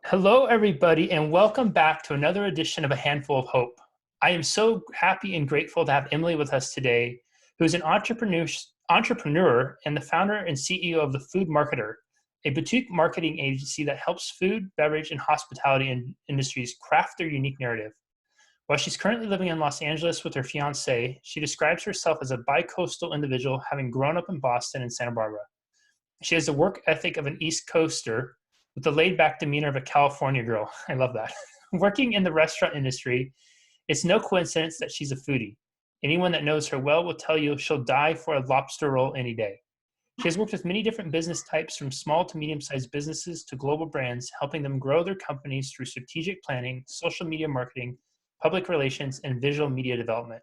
Hello, everybody, and welcome back to another edition of A Handful of Hope. I am so happy and grateful to have Emily with us today, who is an entrepreneur and the founder and CEO of The Food Marketer, a boutique marketing agency that helps food, beverage, and hospitality industries craft their unique narrative. While she's currently living in Los Angeles with her fiancé, she describes herself as a bi-coastal individual, having grown up in Boston and Santa Barbara. She has the work ethic of an East Coaster with the laid-back demeanor of a California girl. I love that. Working in the restaurant industry, it's no coincidence that she's a foodie. Anyone that knows her well will tell you she'll die for a lobster roll any day. She has worked with many different business types, from small to medium-sized businesses to global brands, helping them grow their companies through strategic planning, social media marketing, public relations, and visual media development.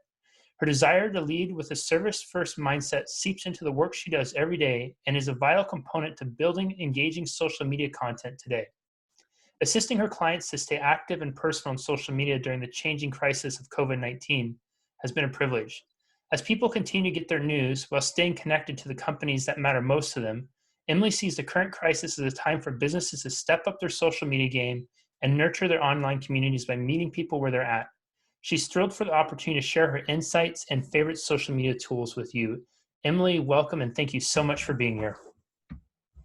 Her desire to lead with a service-first mindset seeps into the work she does every day and is a vital component to building engaging social media content today. Assisting her clients to stay active and personal on social media during the changing crisis of COVID-19 has been a privilege. As people continue to get their news while staying connected to the companies that matter most to them, Emily sees the current crisis as a time for businesses to step up their social media game and nurture their online communities by meeting people where they're at. She's thrilled for the opportunity to share her insights and favorite social media tools with you. Emily, welcome, and thank you so much for being here.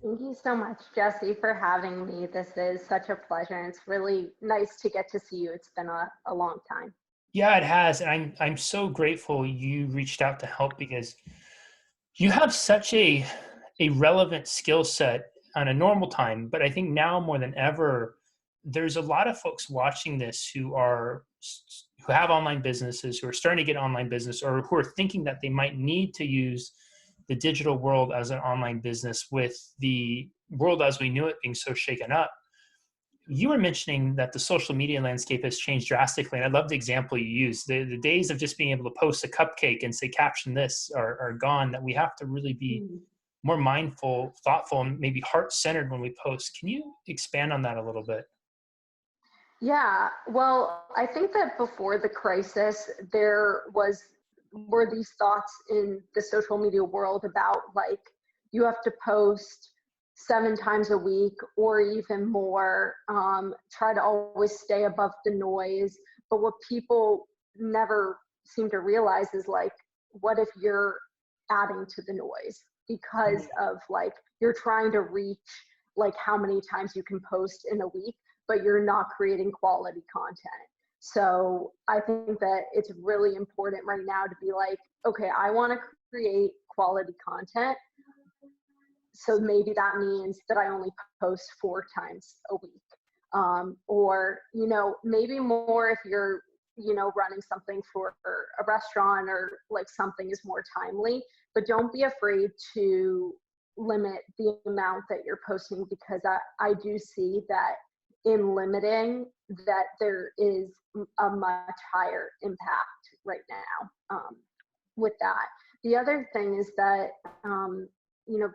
Thank you so much, Jesse, for having me. This is such a pleasure, and it's really nice to get to see you. It's been a long time. Yeah, it has. And I'm so grateful you reached out to help, because you have such a relevant skill set on a normal time. But I think now more than ever, there's a lot of folks watching this who have online businesses, who are starting to get online business, or who are thinking that they might need to use the digital world as an online business, with the world as we knew it being so shaken up. You were mentioning that the social media landscape has changed drastically, and I love the example you used. The days of just being able to post a cupcake and say caption this are gone. That we have to really be more mindful, thoughtful, and maybe heart-centered when we post. Can you expand on that a little bit? Yeah, well, I think that before the crisis, were these thoughts in the social media world about, like, you have to post 7 times a week or even more, try to always stay above the noise. But what people never seem to realize is, like, what if you're adding to the noise because of, like, you're trying to reach, like, how many times you can post in a week, but you're not creating quality content. So I think that it's really important right now to be like, okay, I want to create quality content. So maybe that means that I only post 4 times a week. Or, maybe more if you're, running something for a restaurant, or like something is more timely, but don't be afraid to limit the amount that you're posting, because I do see that in limiting that there is a much higher impact right now with that. The other thing is that,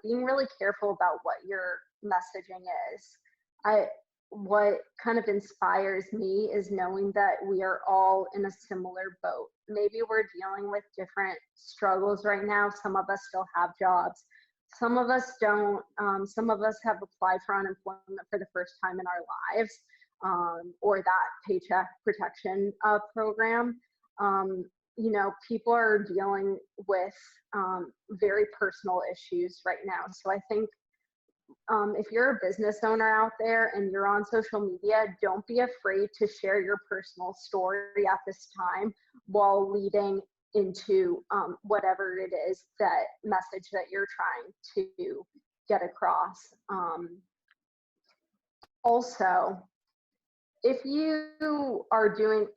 being really careful about what your messaging is. What kind of inspires me is knowing that we are all in a similar boat. Maybe we're dealing with different struggles right now. Some of us still have jobs. Some of us don't. Some of us have applied for unemployment for the first time in our lives, or that paycheck protection program. People are dealing with very personal issues right now. So I think if you're a business owner out there and you're on social media, don't be afraid to share your personal story at this time, while leading into whatever it is, that message that you're trying to get across. Also, if you are doing,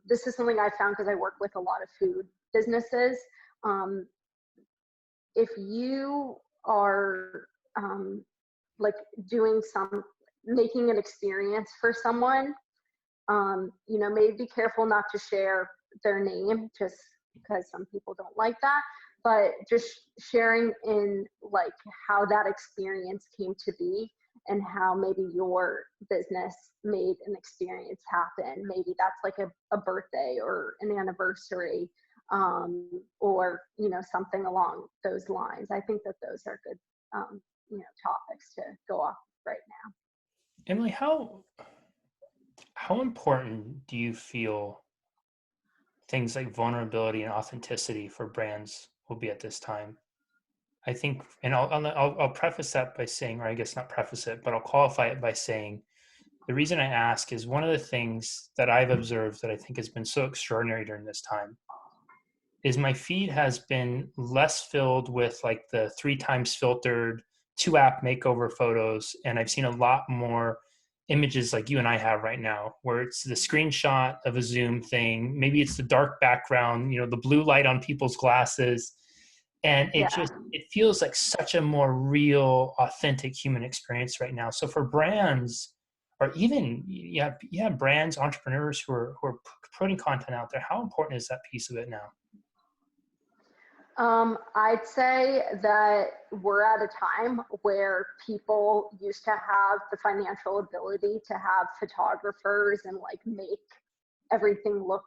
this is something I found because I work with a lot of food businesses. If you are like making an experience for someone, maybe be careful not to share their name, just because some people don't like that, but just sharing in, like, how that experience came to be, and how maybe your business made an experience happen. Maybe that's like a birthday or an anniversary, or something along those lines. I think that those are good topics to go off right now. Emily, how how important do you feel things like vulnerability and authenticity for brands will be at this time? I think, and I'll preface that by saying, or I guess not preface it, but I'll qualify it by saying the reason I ask is one of the things that I've observed that I think has been so extraordinary during this time is my feed has been less filled with like the 3 times filtered 2 app makeover photos. And I've seen a lot more images like you and I have right now, where it's the screenshot of a Zoom thing. Maybe it's the dark background, the blue light on people's glasses. And Yeah. it feels like such a more real, authentic human experience right now. So for brands, or even brands, entrepreneurs who are putting content out there, how important is that piece of it now? I'd say that we're at a time where people used to have the financial ability to have photographers and like make everything look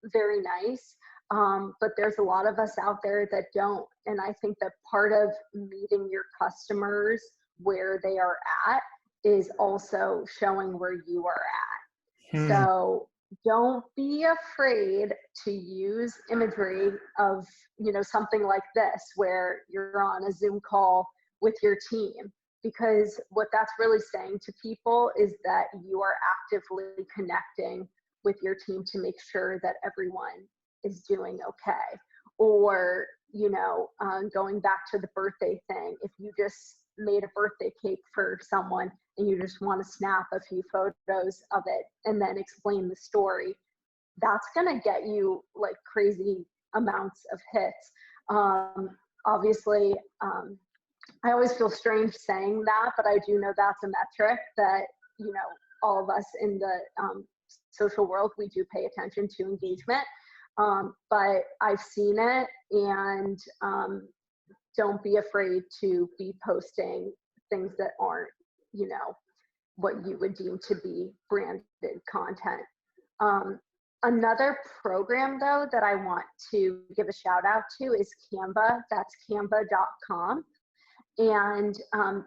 very nice. But there's a lot of us out there that don't. And I think that part of meeting your customers where they are at is also showing where you are at. Hmm. So don't be afraid to use imagery of, something like this, where you're on a Zoom call with your team, because what that's really saying to people is that you are actively connecting with your team to make sure that everyone is doing okay. Or, going back to the birthday thing, if you just made a birthday cake for someone and you just want to snap a few photos of it and then explain the story, that's going to get you like crazy amounts of hits. Obviously, I always feel strange saying that, but I do know that's a metric that, all of us in the social world, we do pay attention to engagement. But I've seen it, and don't be afraid to be posting things that aren't, what you would deem to be branded content. Another program, though, that I want to give a shout out to is Canva. That's canva.com. And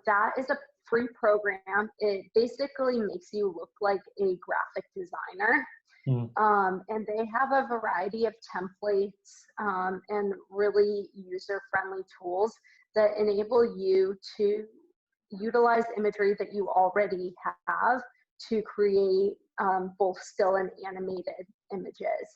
that is a free program. It basically makes you look like a graphic designer. And they have a variety of templates and really user-friendly tools that enable you to utilize imagery that you already have to create both still and animated images,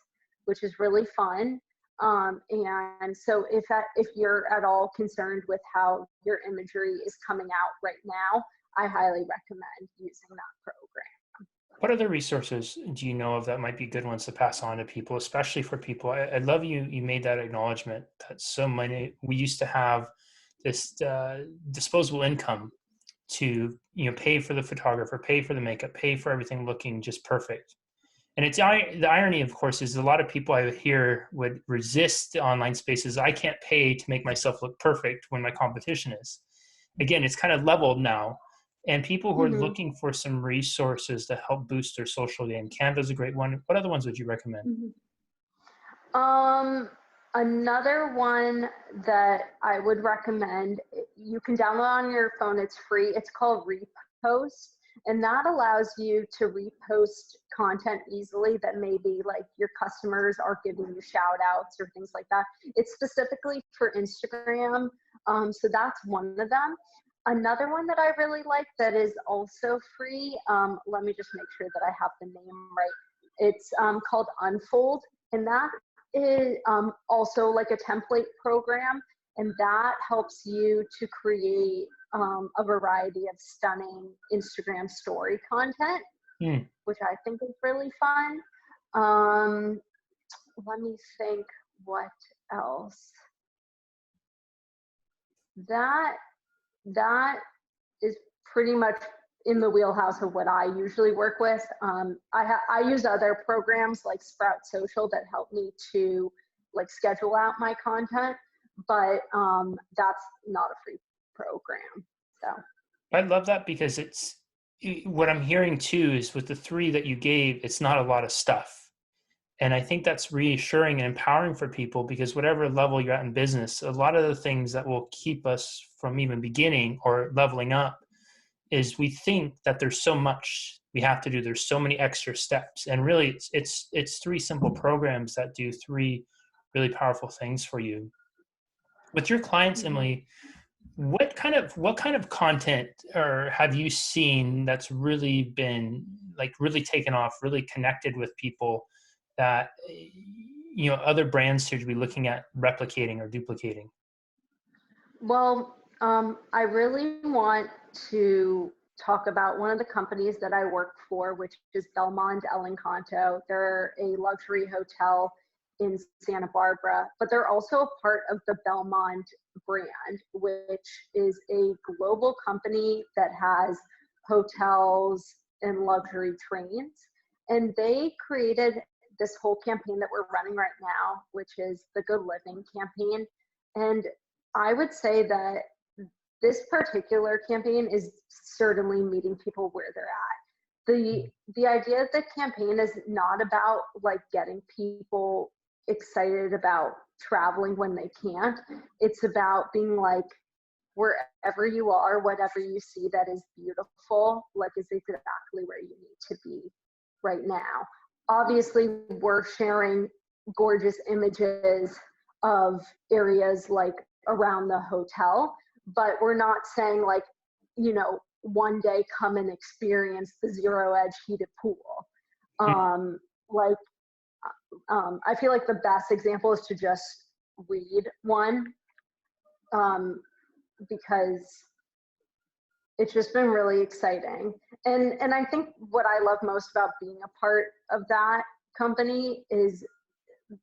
which is really fun. And so if you're at all concerned with how your imagery is coming out right now, I highly recommend using that program. What other resources do you know of that might be good ones to pass on to people, especially for people? I love you made that acknowledgement that so many, we used to have this disposable income to pay for the photographer, pay for the makeup, pay for everything looking just perfect. And the irony, of course, is a lot of people I hear would resist the online spaces. I can't pay to make myself look perfect when my competition is. Again, it's kind of leveled now. And people who are Mm-hmm. looking for some resources to help boost their social game, Canva's a great one. What other ones would you recommend? Another one that I would recommend, you can download on your phone, it's free. It's called Repost, and that allows you to repost content easily that maybe like your customers are giving you shout outs or things like that. It's specifically for Instagram. So that's one of them. Another one that I really like that is also free, let me just make sure that I have the name right. It's called Unfold, and that is also like a template program, and that helps you to create a variety of stunning Instagram story content, which I think is really fun. Let me think what else. That is pretty much in the wheelhouse of what I usually work with. I use other programs like Sprout Social that help me to like schedule out my content, but that's not a free program. So I love that because what I'm hearing too is with the 3 that you gave, it's not a lot of stuff. And I think that's reassuring and empowering for people because whatever level you're at in business, a lot of the things that will keep us from even beginning or leveling up is we think that there's so much we have to do. There's so many extra steps, and really it's three simple programs that do three really powerful things for you. With your clients, Mhm. Emily, what kind of content or have you seen that's really been like really taken off, really connected with people that other brands should be looking at replicating or duplicating? Well, I really want to talk about one of the companies that I work for, which is Belmond El Encanto. They're a luxury hotel in Santa Barbara, but they're also a part of the Belmond brand, which is a global company that has hotels and luxury trains. And they created this whole campaign that we're running right now, which is the Good Living campaign. And I would say that this particular campaign is certainly meeting people where they're at. The idea of the campaign is not about like getting people excited about traveling when they can't. It's about being like, wherever you are, whatever you see that is beautiful, like is exactly where you need to be right now. Obviously, we're sharing gorgeous images of areas like around the hotel, but we're not saying like, one day come and experience the zero edge heated pool. Like, I feel like the best example is to just read one, because it's just been really exciting. And I think what I love most about being a part of that company is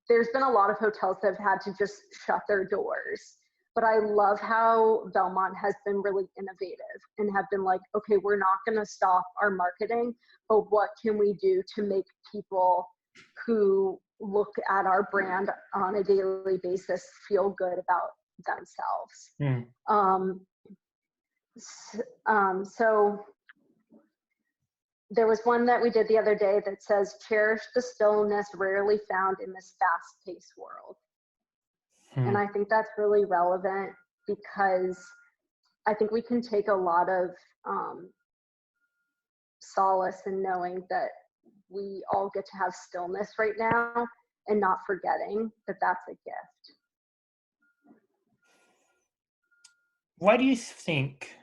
there's been a lot of hotels that have had to just shut their doors. But I love how Belmont has been really innovative and have been like, okay, we're not going to stop our marketing, but what can we do to make people who look at our brand on a daily basis feel good about themselves? Mm. So there was one that we did the other day that says, cherish the stillness rarely found in this fast-paced world. And Mm. I think that's really relevant because I think we can take a lot of solace in knowing that we all get to have stillness right now and not forgetting that that's a gift. Why do you think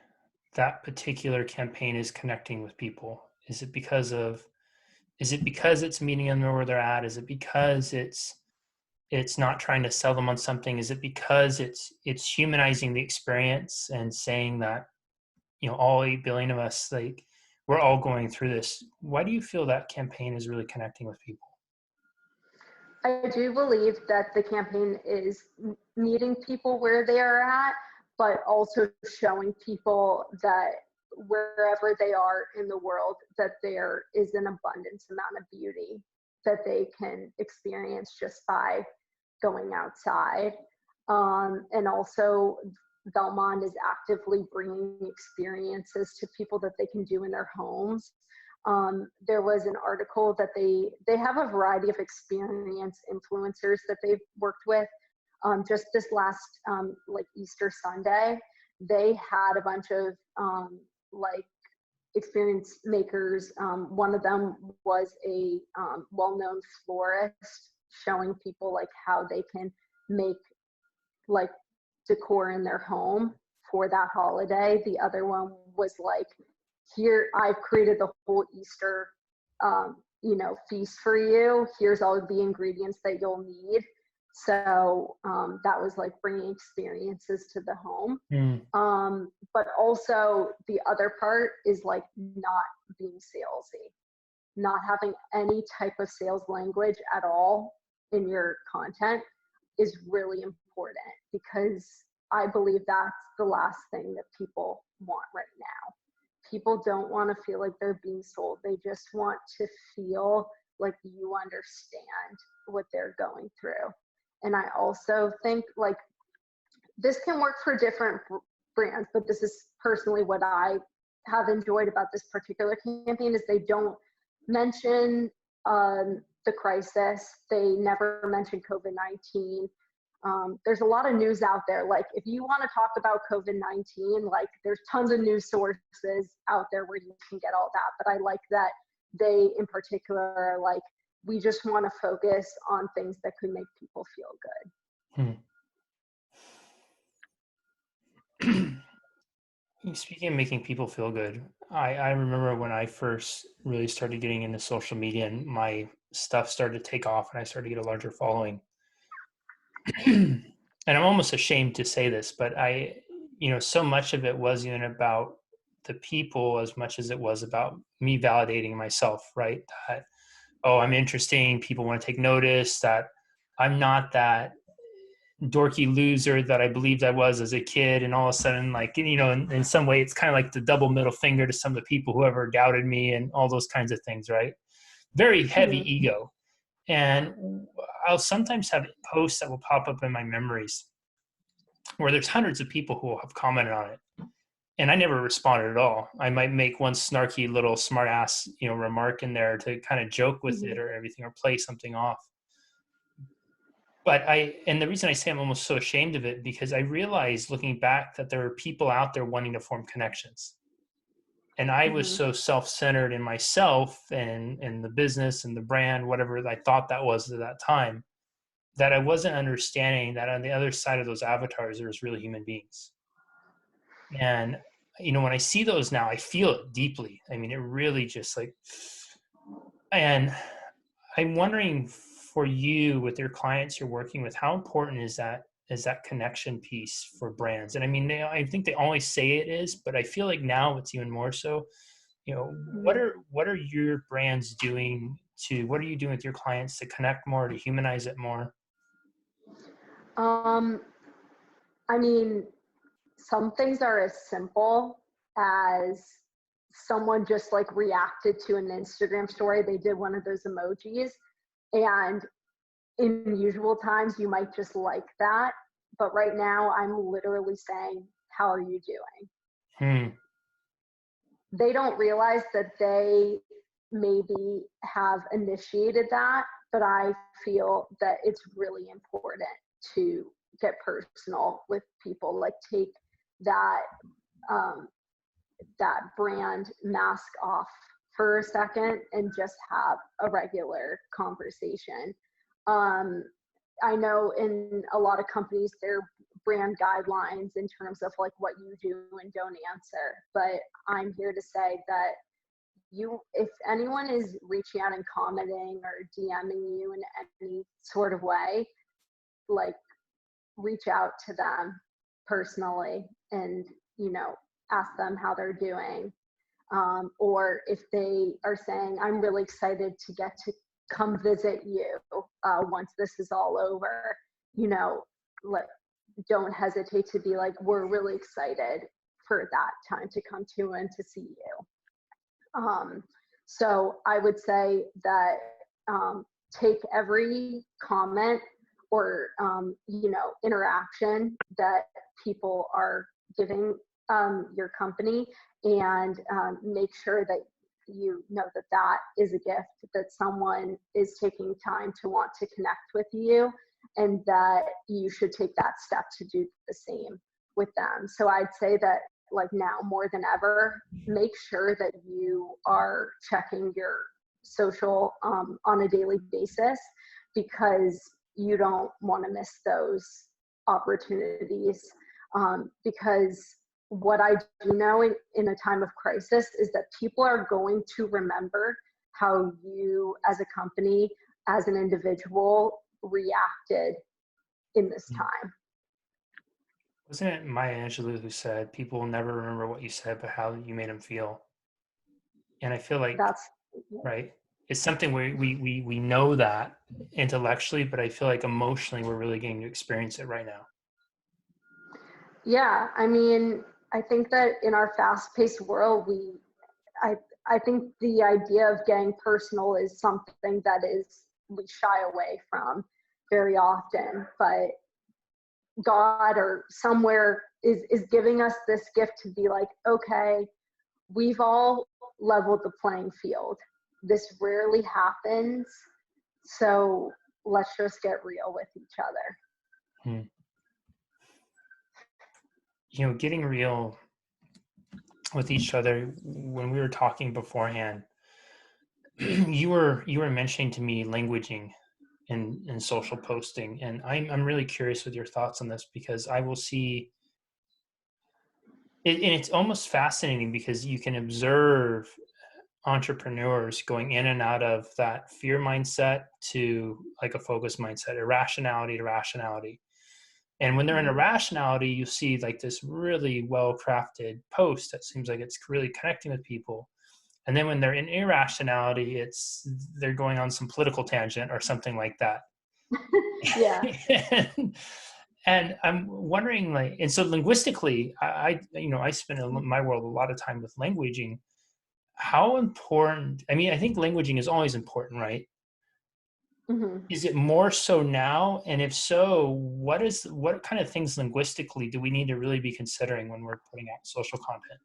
that particular campaign is connecting with people? Is it because it's meeting them where they're at? Is it because it's not trying to sell them on something? Is it because it's humanizing the experience and saying that, all 8 billion of us, like, we're all going through this? Why do you feel that campaign is really connecting with people? I do believe that the campaign is meeting people where they are at, but also showing people that wherever they are in the world, that there is an abundance amount of beauty that they can experience just by going outside. And also, Belmont is actively bringing experiences to people that they can do in their homes. There was an article that they have a variety of experience influencers that they've worked with. Just this last like Easter Sunday, they had a bunch of like experience makers. One of them was a well-known florist showing people like how they can make like decor in their home for that holiday. The other one was like, here, I've created the whole Easter, feast for you. Here's all the ingredients that you'll need. So that was like bringing experiences to the home. Mm. But also the other part is like not being salesy, not having any type of sales language at all in your content is really important, because I believe that's the last thing that people want right now. People don't want to feel like they're being sold. They just want to feel like you understand what they're going through. And I also think like this can work for different brands, but this is personally what I have enjoyed about this particular campaign is they don't mention the crisis. They never mention COVID-19. There's a lot of news out there. Like if you want to talk about COVID-19, like there's tons of news sources out there where you can get all that. But I like that they in particular are like, we just want to focus on things that could make people feel Hmm. Speaking of making people feel good, I remember when I first really started getting into social media and my stuff started to take off and I started to get a larger following. And I'm almost ashamed to say this, but so much of it wasn't even about the people as much as it was about me validating myself, right? That, oh, I'm interesting. People want to take notice, that I'm not that dorky loser that I believed I was as a kid. And all of a sudden, like, in some way, it's kind of like the double middle finger to some of the people who ever doubted me and all those kinds of things, right? Very heavy good. ego. And I'll sometimes have posts that will pop up in my memories where there's hundreds of people who have commented on it. And I never responded at all. I might make one snarky little smart ass, remark in there to kind of joke with Mm-hmm. it or everything or play something off. But and the reason I say I'm almost so ashamed of it, because I realized looking back that there are people out there wanting to form connections. And I was Mm-hmm. so self-centered in myself and the business and the brand, whatever I thought that was at that time, that I wasn't understanding that on the other side of those avatars, there's really human beings. And, when I see those now, I feel it deeply. I mean, it really just like, and I'm wondering for you with your clients you're working with, how important is that connection piece for brands? And I mean, I think they always say it is, but I feel like now it's even more so. What Mm-hmm. are your brands doing what are you doing with your clients to connect more, to humanize it more? Um, I mean, some things are as simple as someone just like reacted to an Instagram story. They did one of those emojis, and in usual times you might just like that. But right now I'm literally saying, how are you doing? Hmm. They don't realize that they maybe have initiated that, but I feel that it's really important to get personal with people, like take that um, that brand mask off for a second and just have a regular conversation. Um, I know in a lot of companies, there are brand guidelines in terms of like what you do and don't answer. But I'm here to say that if anyone is reaching out and commenting or DMing you in any sort of way, like reach out to them personally and, ask them how they're doing. Or if they are saying, I'm really excited to get to come visit you once this is all over, you know, like, don't hesitate to be like, we're really excited for that time to come to and to see you. So I would say that take every comment or, interaction that people are giving your company and make sure that you know that that is a gift, that someone is taking time to want to connect with you, and that you should take that step to do the same with them. So I'd say that like now more than ever, make sure that you are checking your social on a daily basis, because you don't want to miss those opportunities. Because what I do know in a time of crisis is that people are going to remember how you as a company, as an individual, reacted in this time. Wasn't it Maya Angelou who said, people will never remember what you said, but how you made them feel? And I feel like, That's right, it's something we know that intellectually, but I feel like emotionally we're really getting to experience it right now. Yeah, I mean, I think that in our fast-paced world, I, I think the idea of getting personal is something that we shy away from very often. But God or somewhere is giving us this gift to be like, okay, we've all leveled the playing field. This rarely happens, so let's just get real with each other. Hmm. Getting real with each other, when we were talking beforehand, you were mentioning to me languaging in social posting, and I'm really curious with your thoughts on this, because I will see it, and it's almost fascinating because you can observe entrepreneurs going in and out of that fear mindset to like a focus mindset, irrationality to rationality. And when they're in Mhm. irrationality, you see like this really well crafted post that seems like it's really connecting with people. And then when they're in irrationality, they're going on some political tangent or something like that. Yeah. and, and I'm wondering, like, and so linguistically, I spend in my world a lot of time with languaging. How important? I mean, I think languaging is always important, right? Hmm. Is it more so now? And if so, what kind of things linguistically do we need to really be considering when we're putting out social content?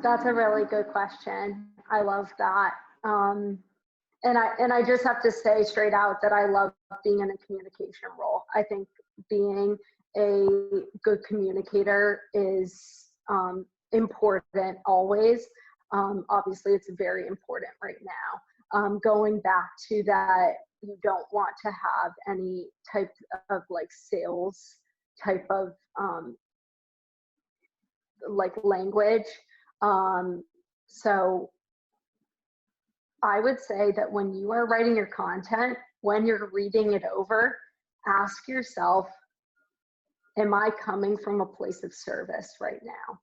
That's a really good question. I love that. And I just have to say straight out that I love being in a communication role. I think being a good communicator is important always. Obviously, it's very important right now. Going back to that, you don't want to have any type of like sales type of like language. Um, so I would say that when you are writing your content, when you're reading it over, ask yourself, am I coming from a place of service right now?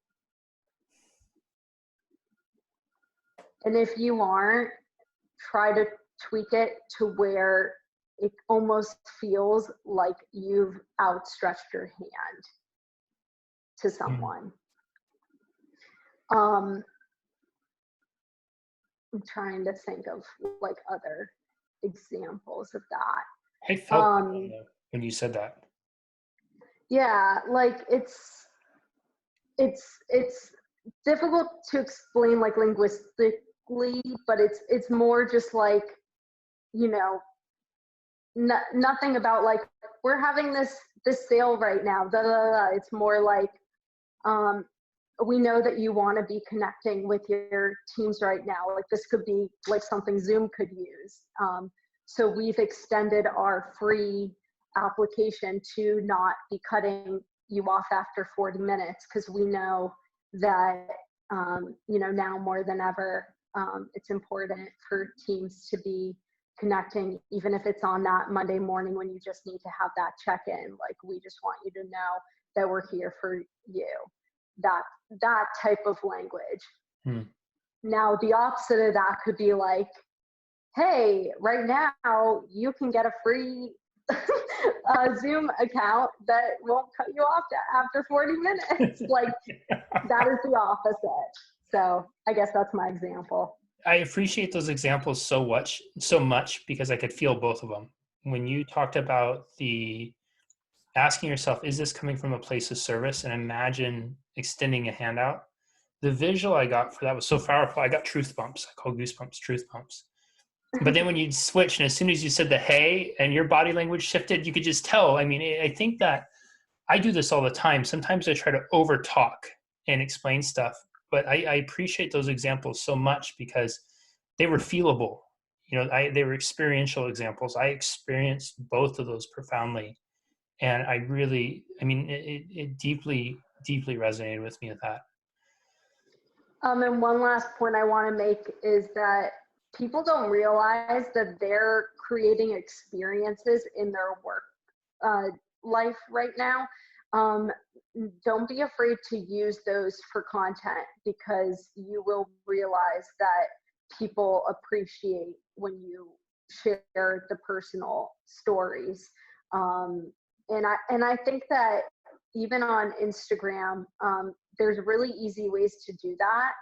And if you aren't, try to tweak it to where it almost feels like you've outstretched your hand to Mm. someone. Um, I'm trying to think of like other examples of that. I felt that Um, when you said that. yeah, like it's difficult to explain like linguistically, but it's more just like, you know, nothing about like we're having this sale right now. Da, da, da, da. It's more like um, we know that you want to be connecting with your teams right now. Like this could be like something Zoom could use. So we've extended our free application to not be cutting you off after 40 minutes because we know that now more than ever, it's important for teams to be connecting, even if it's on that Monday morning when you just need to have that check-in. Like we just want you to know that we're here for you. That that type of language. Hmm. Now the opposite of that could be like, hey, right now you can get a free Zoom account that won't cut you off after 40 minutes. Like that is the opposite. So I guess that's my example. I appreciate those examples so much because I could feel both of them. When you talked about the asking yourself, is this coming from a place of service? And imagine extending a hand out. The visual I got for that was so powerful. I got truth bumps. I call goosebumps truth bumps. But then when you switch, and as soon as you said the hey and your body language shifted, you could just tell. I mean, I think that I do this all the time. Sometimes I try to over talk and explain stuff, but I appreciate those examples so much because they were feelable. They were experiential examples. I experienced both of those profoundly, and it deeply, deeply resonated with me with that. And one last point I want to make is that people don't realize that they're creating experiences in their work uh, life right now. Um, don't be afraid to use those for content because you will realize that people appreciate when you share the personal stories. And I think that even on Instagram, there's really easy ways to do that,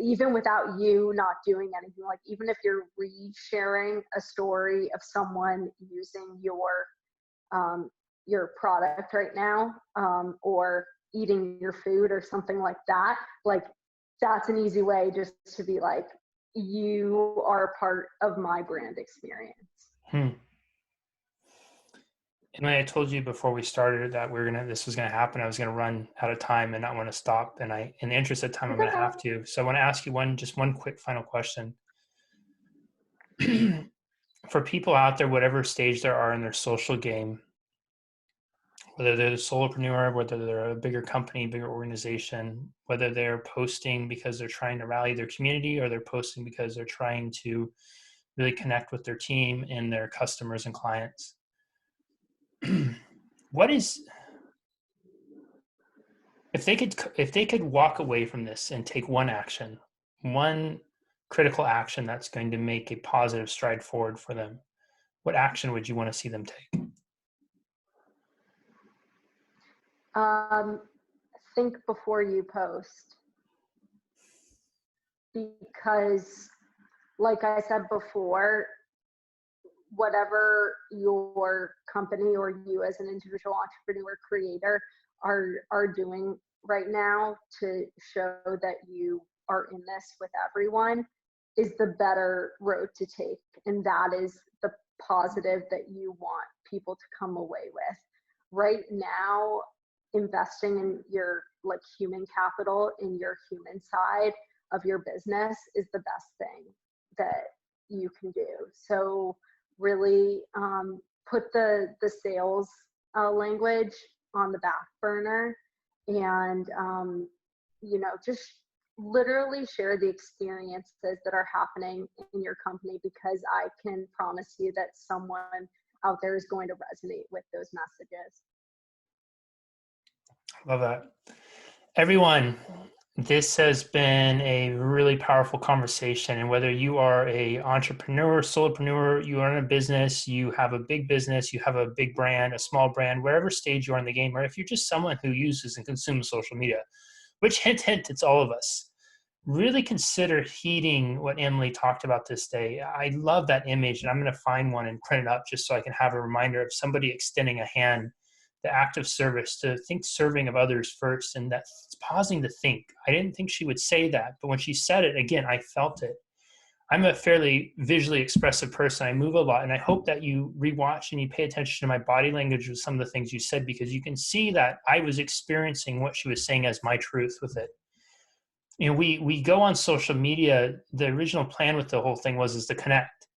even without you not doing anything. Like even if you're re-sharing a story of someone using your product right now, or eating your food or something like that, like that's an easy way just to be like, you are a part of my brand experience. Hmm. Emily, I told you before we started that this was gonna happen. I was gonna run out of time and not want to stop. And in the interest of time, I'm It's gonna okay. have to. So I want to ask you just one quick final question. For people out there, whatever stage they are in their social game, whether they're the solopreneur, whether they're a bigger company, bigger organization, whether they're posting because they're trying to rally their community or they're posting because they're trying to really connect with their team and their customers and clients. What is if they could walk away from this and take one action, one critical action that's going to make a positive stride forward for them, what action would you want to see them take? Think before you post, because like I said before, whatever your company or you as an individual entrepreneur creator are doing right now to show that you are in this with everyone is the better road to take, and that is the positive that you want people to come away with. Right now, investing in your like human capital, in your human side of your business, is the best thing that you can do. So really put the sales language on the back burner, and just literally share the experiences that are happening in your company, because I can promise you that someone out there is going to resonate with those messages. Love that. Everyone, this has been a really powerful conversation. And whether you are a entrepreneur, solopreneur, you own a business, you have a big business, you have a big brand, a small brand, wherever stage you are in the game, or if you're just someone who uses and consumes social media, which hint, hint, it's all of us. Really consider heeding what Emily talked about this day. I love that image, and I'm going to find one and print it up just so I can have a reminder of somebody extending a hand, the act of service, to think serving of others first, and that's pausing to think. I didn't think she would say that, but when she said it, again, I felt it. I'm a fairly visually expressive person. I move a lot, and I hope that you rewatch and you pay attention to my body language with some of the things you said, because you can see that I was experiencing what she was saying as my truth with it. We go on social media. The original plan with the whole thing was to connect,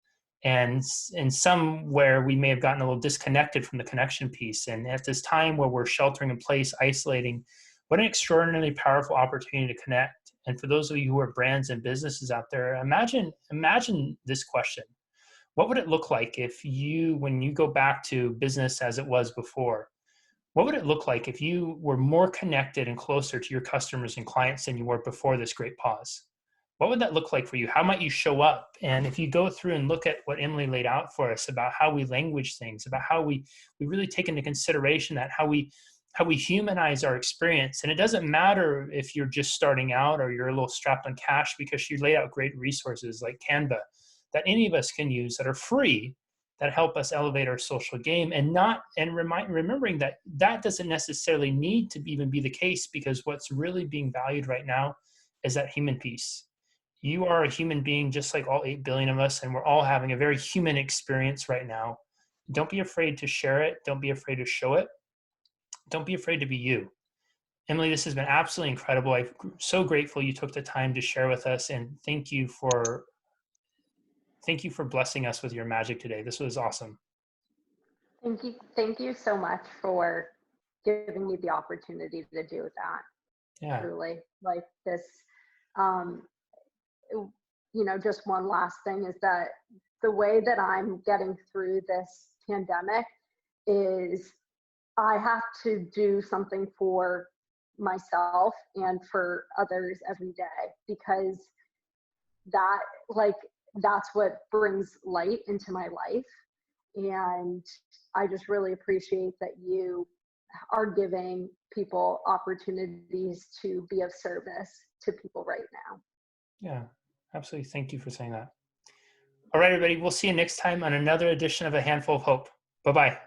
and in somewhere we may have gotten a little disconnected from the connection piece. And at this time where we're sheltering in place, isolating, what an extraordinarily powerful opportunity to connect. And for those of you who are brands and businesses out there, imagine this question: what would it look like if you, when you go back to business as it was before, what would it look like if you were more connected and closer to your customers and clients than you were before this great pause? What would that look like for you? How might you show up? And if you go through and look at what Emily laid out for us about how we language things, about how we really take into consideration that how we humanize our experience. And it doesn't matter if you're just starting out or you're a little strapped on cash, because she laid out great resources like Canva that any of us can use that are free, that help us elevate our social game, and remembering that that doesn't necessarily need to even be the case, because what's really being valued right now is that human piece. You are a human being just like all 8 billion of us, and we're all having a very human experience right now. Don't be afraid to share it. Don't be afraid to show it. Don't be afraid to be you. Emily, this has been absolutely incredible. I'm so grateful you took the time to share with us, and thank you for blessing us with your magic today. This was awesome. Thank you so much for giving me the opportunity to do that. Yeah. Truly, like this. Just one last thing is that the way that I'm getting through this pandemic is I have to do something for myself and for others every day, because that's what brings light into my life. And I just really appreciate that you are giving people opportunities to be of service to people right now. Yeah, absolutely. Thank you for saying that. All right, everybody. We'll see you next time on another edition of A Handful of Hope. Bye-bye.